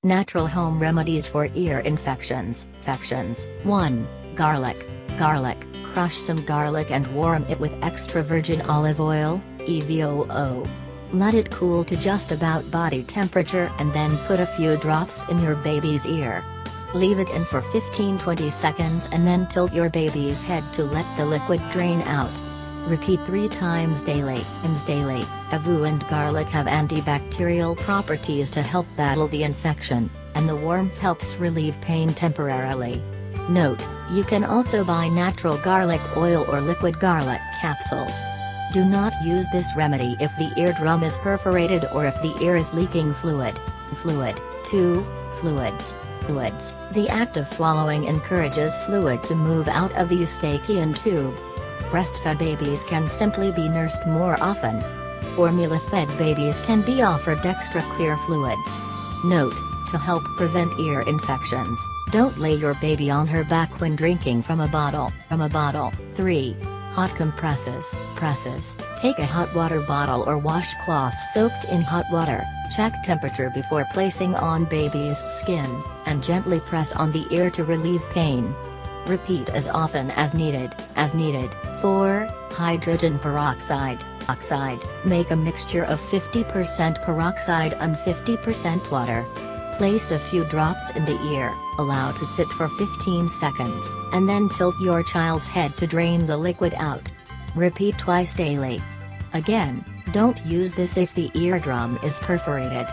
Natural home remedies for ear infections. 1. Garlic. Garlic. Crush some garlic and warm it with extra virgin olive oil, EVOO. Let it cool to just about body temperature and then put a few drops in your baby's ear. Leave it in for 15-20 seconds and then tilt your baby's head to let the liquid drain out. Repeat 3 times daily. EVOO and garlic have antibacterial properties to help battle the infection, and the warmth helps relieve pain temporarily. Note, you can also buy natural garlic oil or liquid garlic capsules. Do not use this remedy if the eardrum is perforated or if the ear is leaking fluid. 2. Fluids. The act of swallowing encourages fluid to move out of the eustachian tube. Breastfed babies can simply be nursed more often. Formula-fed babies can be offered extra clear fluids. Note, to help prevent ear infections, don't lay your baby on her back when drinking from a bottle. 3. Hot compresses. Take a hot water bottle or washcloth soaked in hot water, check temperature before placing on baby's skin, and gently press on the ear to relieve pain. Repeat as often as needed. 4. Hydrogen peroxide. Make a mixture of 50% peroxide and 50% water. Place a few drops in the ear, allow to sit for 15 seconds, and then tilt your child's head to drain the liquid out. Repeat twice daily. Again, don't use this if the eardrum is perforated.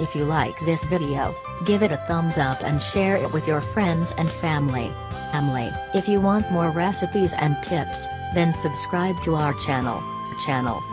If you like this video, give it a thumbs up and share it with your friends and family. If you want more recipes and tips, then subscribe to our channel.